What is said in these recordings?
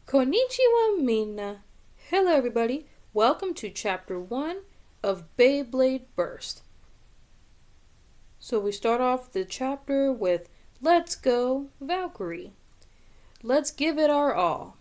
Konnichiwa Mina. Hello everybody. Welcome to chapter 1 of Beyblade Burst. So we start off the chapter with Let's Go Valkyrie. Let's give it our all.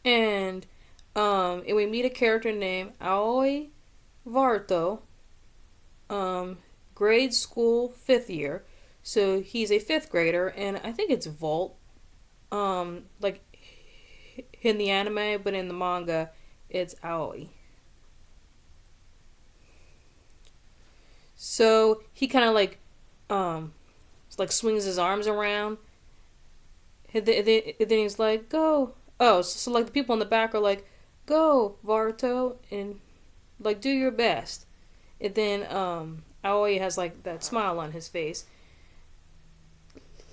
And we meet a character named Aoi Varto, grade school 5th year. So he's a 5th grader, and I think it's Volt. Like in the anime, but in the manga, it's Aoi. So he kind of swings his arms around, and then he's like, "Go!" Oh, so like the people in the back are like, "Go, Varto," and like do your best. And then Aoi has like that smile on his face.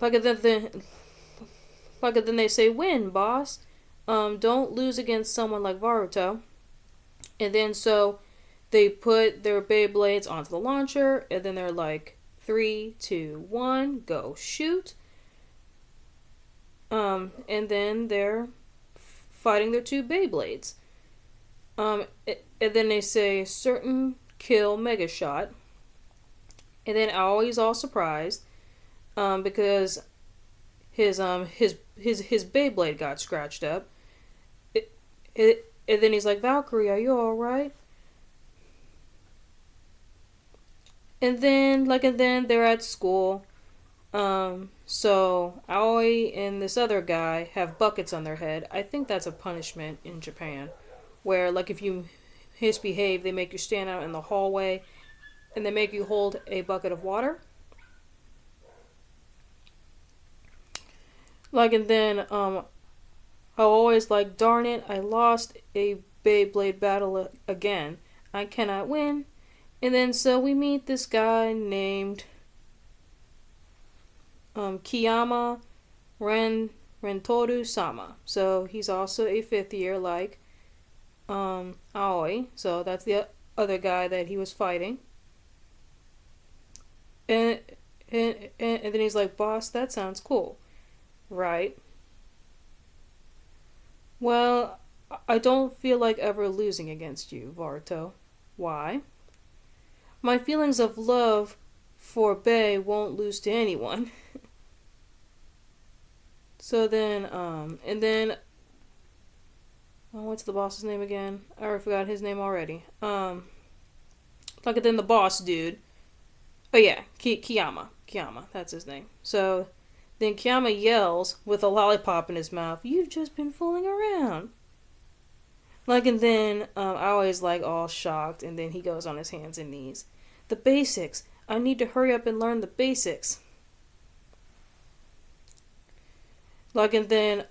Then they say, "Win, boss. Don't lose against someone like Varuto." And then so they put their Beyblades onto the launcher, and then they're like, 3, 2, 1, go shoot. And then they're fighting their two Beyblades. And then they say, certain kill mega shot. And then Aoi's all surprised, because his Beyblade got scratched up. And then he's like, "Valkyrie, are you alright?" And then they're at school. So Aoi and this other guy have buckets on their head. I think that's a punishment in Japan, where like if you misbehave, they make you stand out in the hallway, and they make you hold a bucket of water. And then I always like, darn it, I lost a Beyblade battle again. I cannot win. And then so we meet this guy named Kiyama Rentoru Sama. So he's also a 5th year like Aoi. So that's the other guy that he was fighting. And then he's like, "Boss, that sounds cool, right? Well, I don't feel like ever losing against you, Varuto. Why? My feelings of love for Bey won't lose to anyone." So then, what's the boss's name again? I already forgot his name already. Then the boss dude. Oh yeah, Kiyama, that's his name. So then Kiyama yells with a lollipop in his mouth, "You've just been fooling around." And then I always like all shocked, and then he goes on his hands and knees. "The basics. I need to hurry up and learn the basics." And then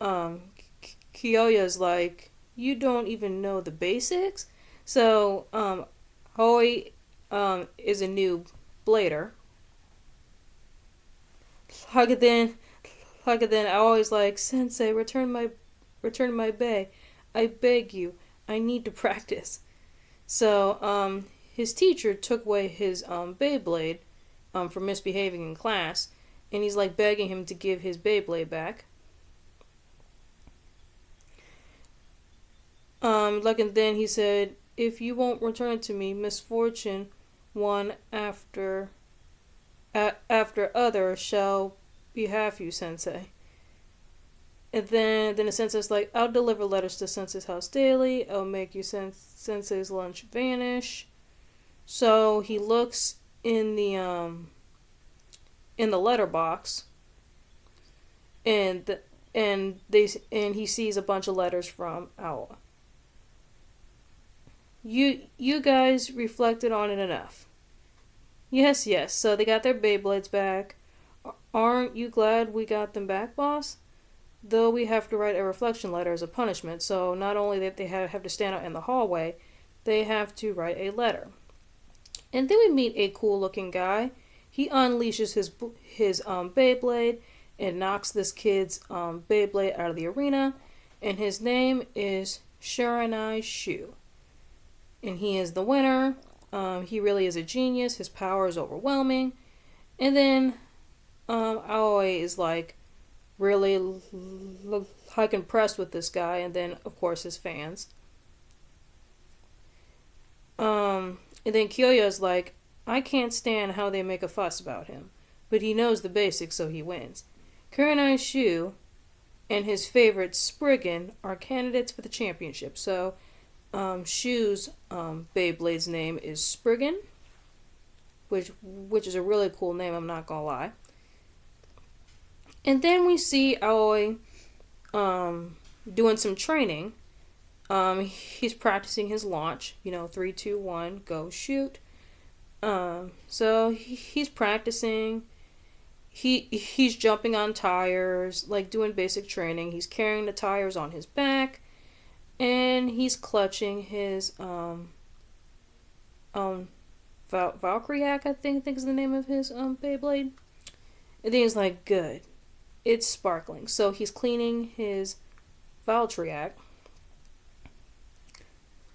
Kyoya's like, "You don't even know the basics?" So Hoi is a new blader. Then I always like, "Sensei, return my Bey. I beg you. I need to practice." So his teacher took away his Beyblade for misbehaving in class, and he's like begging him to give his Beyblade back. And then he said, "If you won't return it to me, misfortune one after other shall behalf you, Sensei." And then the sensei's like, "I'll deliver letters to Sensei's house daily. I'll make you Sensei's lunch vanish." So he looks in the letterbox, and he sees a bunch of letters from Aoi. You guys reflected on it enough. Yes. So they got their Beyblades back. Aren't you glad we got them back, boss? Though we have to write a reflection letter as a punishment, so not only that they have to stand out in the hallway, they have to write a letter. And then we meet a cool-looking guy. He unleashes his Beyblade and knocks this kid's Beyblade out of the arena, and his name is Shiranai Shu. And he is the winner. He really is a genius. His power is overwhelming. And then Aoi is like, really like impressed with this guy, and then of course his fans. And then Kyoya's like, I can't stand how they make a fuss about him, but he knows the basics, so he wins. Kurenai Shu and his favorite Spriggan are candidates for the championship. So Shu's Beyblade's name is Spriggan, which is a really cool name, I'm not gonna lie. And then we see Aoi doing some training. He's practicing his launch, 3, 2, 1, go shoot. So he's practicing. He's jumping on tires, like doing basic training. He's carrying the tires on his back, and he's clutching his Valkyriak, I think is the name of his Beyblade. And then he's like, good, it's sparkling. So he's cleaning his Valkyriak.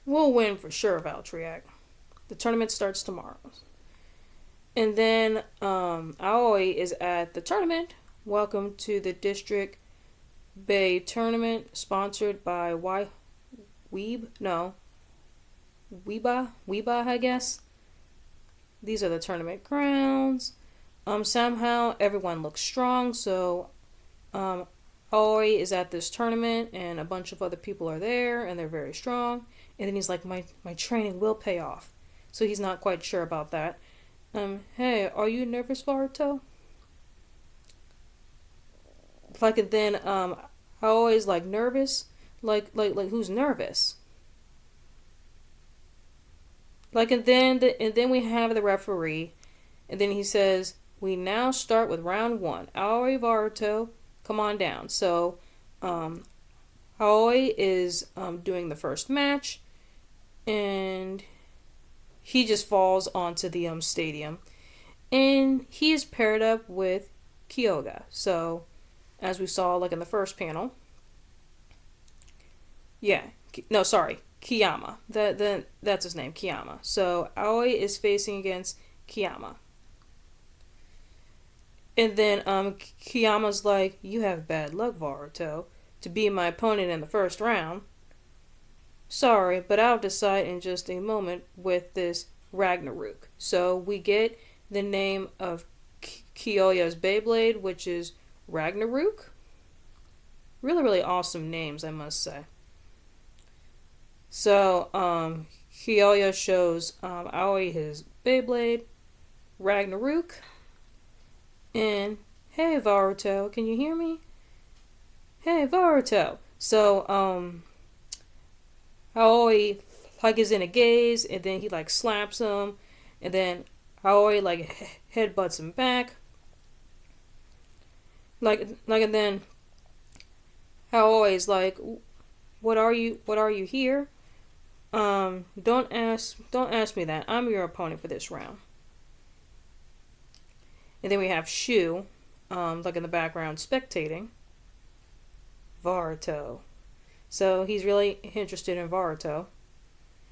We'll win for sure, Valkyriak. The tournament starts tomorrow. And then Aoi is at the tournament. Welcome to the District Bay Tournament, sponsored by Weeba, I guess. These are the tournament grounds. Somehow everyone looks strong, so Aoi is at this tournament, and a bunch of other people are there, and they're very strong. And then he's like, my training will pay off. So he's not quite sure about that. Hey, are you nervous, Varuto? Like, and then, I always like nervous. Like who's nervous? Like, and then we have the referee, and then he says, we now start with round 1. Aoi, Varuto, come on down. So, Aoi is doing the first match, and he just falls onto the stadium, and he is paired up with Kyoga. So, as we saw like in the first panel, Kiyama. That's his name, Kiyama. So Aoi is facing against Kiyama. And then Kiyama's like, you have bad luck, Varuto, to be my opponent in the first round. Sorry, but I'll decide in just a moment with this Ragnarok. So we get the name of Kyoya's Beyblade, which is Ragnarok. Really, really awesome names, I must say. So, Kyoya shows Aoi his Beyblade, Ragnarok. And, hey, Varuto, can you hear me? Hey, Varuto. So, Aoi is in a gaze, and then he slaps him, and then Aoi headbutts him back. And then Aoi's like, what are you here? Don't ask me that. I'm your opponent for this round. And then we have Shu, in the background spectating Varuto. So he's really interested in Varuto.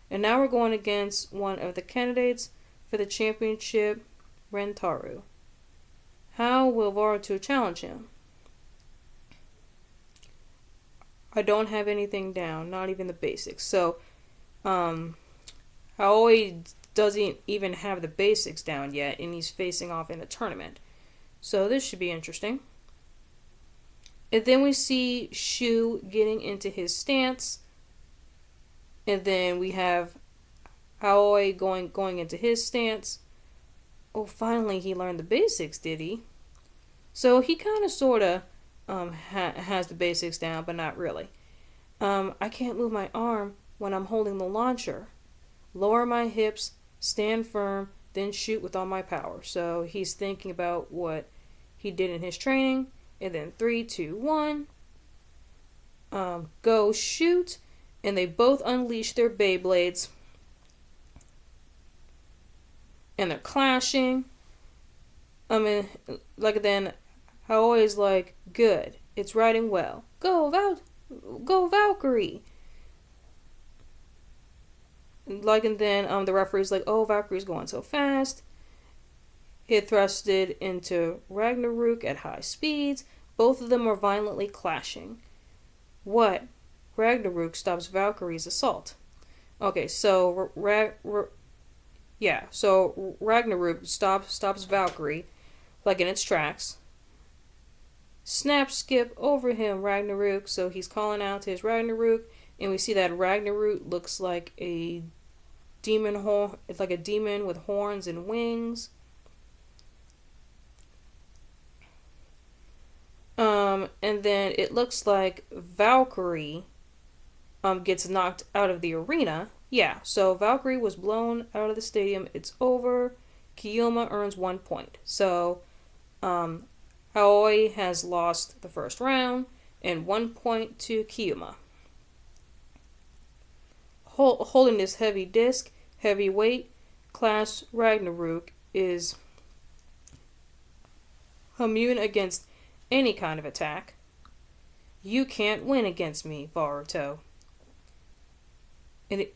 And now we're going against one of the candidates for the championship, Rentaru. How will Varuto challenge him? I don't have anything down, not even the basics. So, Aoi doesn't even have the basics down yet, and he's facing off in a tournament. So this should be interesting. And then we see Shu getting into his stance. And then we have Aoi going into his stance. Oh, finally he learned the basics, did he? So he kind of sort of has the basics down, but not really. I can't move my arm when I'm holding the launcher. Lower my hips, stand firm, then shoot with all my power. So he's thinking about what he did in his training. And then 3, 2, 1. Go shoot. And they both unleash their Beyblades. And they're clashing. Then I always good. It's riding well. Go Valkyrie. And then the referee's like, oh, Valkyrie's going so fast. It thrusted into Ragnarok at high speeds. Both of them are violently clashing. What? Ragnarok stops Valkyrie's assault. Okay, so Ragnarok stops Valkyrie, like in its tracks. Snap, skip over him, Ragnarok. So he's calling out to his Ragnarok, and we see that Ragnarok looks like a demon horn. It's like a demon with horns and wings. And then it looks like Valkyrie gets knocked out of the arena. Yeah, so Valkyrie was blown out of the stadium. It's over. Kiyoma earns 1 point. So Aoi has lost the first round, and 1 point to Kiyoma. Holding this heavy disc, heavy weight, Clash Ragnarok is immune against any kind of attack. You can't win against me, Boruto. And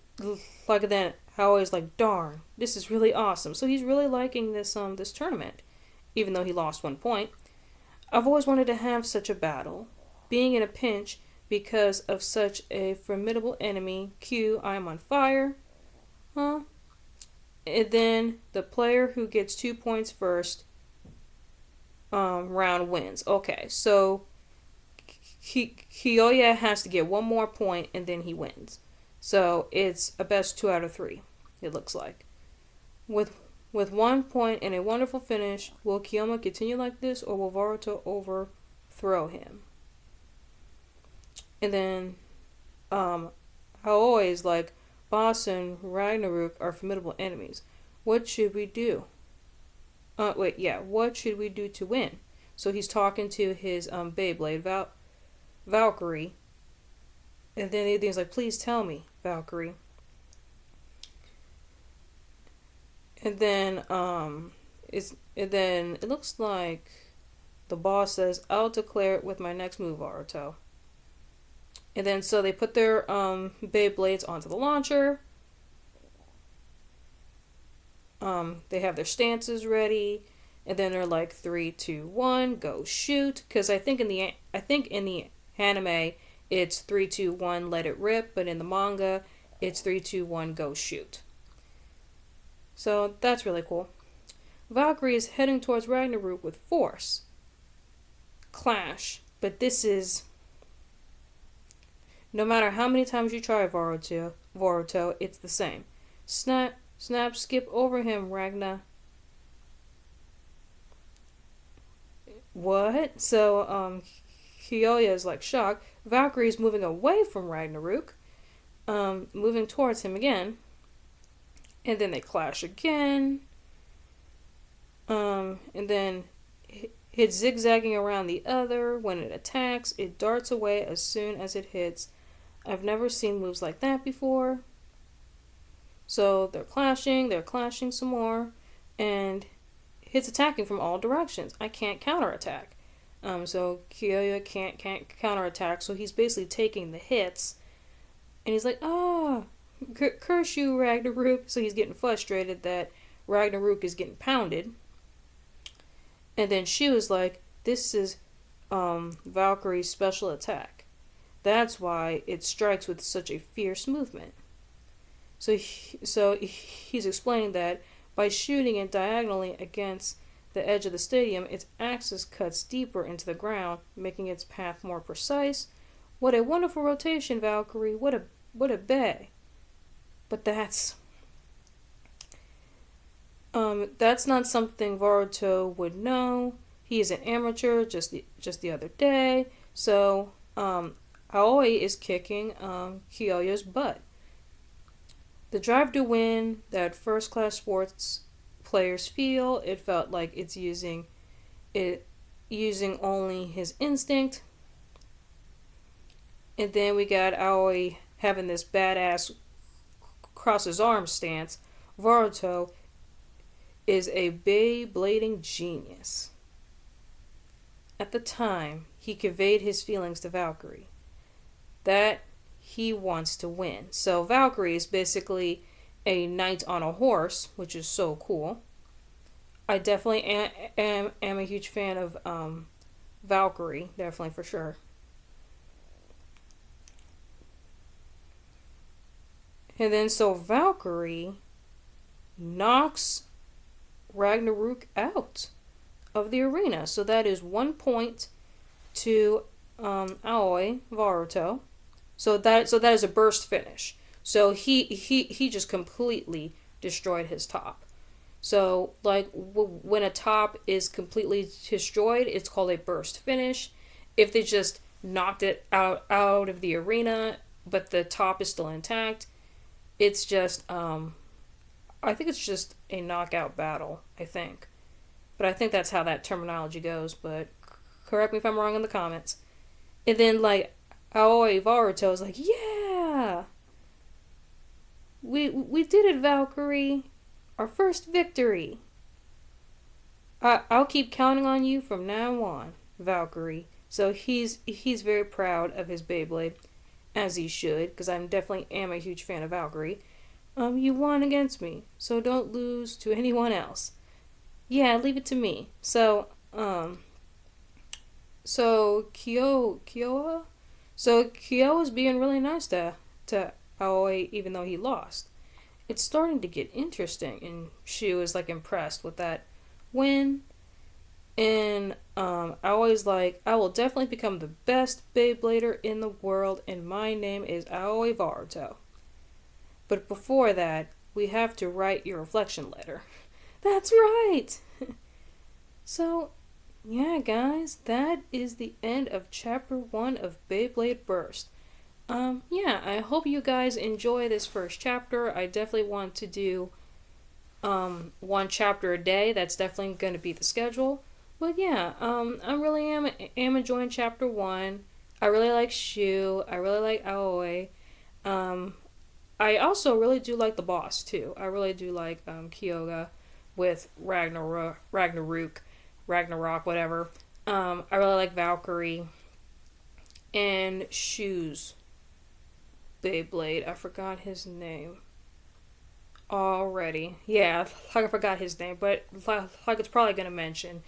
like then, Aoi's like, darn, this is really awesome. So he's really liking this tournament, even though he lost 1 point. I've always wanted to have such a battle, being in a pinch because of such a formidable enemy. Q, I am on fire. Huh? And then the player who gets 2 points first round wins. Okay, so Kyoya has to get 1 more point and then he wins. So it's a best 2 out of 3, it looks like. With 1 point and a wonderful finish, will Kiyoma continue like this, or will Boruto overthrow him? And then Aoi is like, Boss and Ragnarok are formidable enemies. What should we do? What should we do to win? So he's talking to his Beyblade, Valkyrie. And then he's like, please tell me, Valkyrie. And then it looks like the boss says, I'll declare it with my next move, Boruto. And then so they put their Beyblades onto the launcher. They have their stances ready, and then they're like 3, 2, 1, go shoot. Because I think in the anime it's 3, 2, 1, let it rip, but in the manga it's 3, 2, 1, go shoot. So that's really cool. Valkyrie is heading towards Ragnarok with force. Clash, but this is, no matter how many times you try Boruto, it's the same. Snap, skip over him, Ragna. What? So, Kyoya is like shocked. Valkyrie is moving away from Ragnarok, moving towards him again. And then they clash again. And then it's zigzagging around the other. When it attacks, it darts away as soon as it hits. I've never seen moves like that before. So they're clashing some more, and it's attacking from all directions. I can't counterattack. So Kyoya can't counterattack, so he's basically taking the hits, and he's like, curse you, Ragnarok. So he's getting frustrated that Ragnarok is getting pounded. And then she was like, this is Valkyrie's special attack. That's why it strikes with such a fierce movement. So he's explaining that by shooting it diagonally against the edge of the stadium, its axis cuts deeper into the ground, making its path more precise. What a wonderful rotation, Valkyrie. What a bay. But that's not something Boruto would know. He is an amateur just the other day. So Aoi is kicking Kyoya's butt. The drive to win that first-class sports players feel, it felt like it's using only his instinct. And then we got Aoi having this badass cross his arms stance. Boruto is a Beyblading genius. At the time, he conveyed his feelings to Valkyrie, that he wants to win. So Valkyrie is basically a knight on a horse, which is so cool. I definitely am a huge fan of Valkyrie, definitely for sure. And then so Valkyrie knocks Ragnarok out of the arena. So that is 1 point to Aoi Varuto. So that is a burst finish. So he just completely destroyed his top. So like when a top is completely destroyed, it's called a burst finish. If they just knocked it out of the arena, but the top is still intact, it's just I think it's just a knockout battle, I think. But I think that's how that terminology goes, but correct me if I'm wrong in the comments. And then like Aoi Varuto is like, yeah, we did it, Valkyrie. Our first victory. I'll keep counting on you from now on, Valkyrie. So he's very proud of his Beyblade, as he should, because I definitely am a huge fan of Valkyrie. You won against me, so don't lose to anyone else. Yeah, leave it to me. So Kyoa? So Kyoa's being really nice to Aoi, even though he lost. It's starting to get interesting, and she was like impressed with that win. And Aoi's like, I will definitely become the best Beyblader in the world, and my name is Aoi Varuto. But before that, we have to write your reflection letter. That's right! So, yeah, guys, that is the end of Chapter 1 of Beyblade Burst. Yeah, I hope you guys enjoy this first chapter. I definitely want to do, 1 chapter a day. That's definitely going to be the schedule. But yeah, I really am enjoying Chapter 1. I really like Shu. I really like Aoi. I also really do like the boss, too. I really do like, Kyoga with Ragnarok, whatever. I really like Valkyrie. And Shu's Beyblade. I forgot his name already. Yeah, I forgot his name, but like it's probably going to mention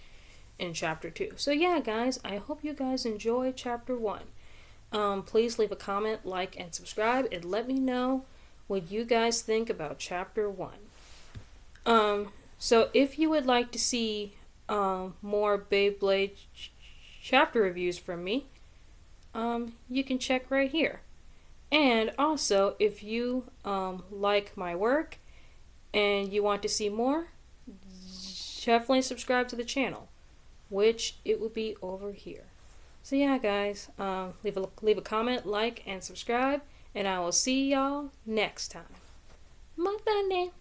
in Chapter 2. So yeah, guys, I hope you guys enjoy Chapter 1. Please leave a comment, like, and subscribe, and let me know what you guys think about Chapter 1. So if you would like to see more Beyblade chapter reviews from me, you can check right here. And also, if you like my work and you want to see more, definitely subscribe to the channel, which it will be over here. So yeah, guys, leave a comment, like, and subscribe, and I will see y'all next time. Matane!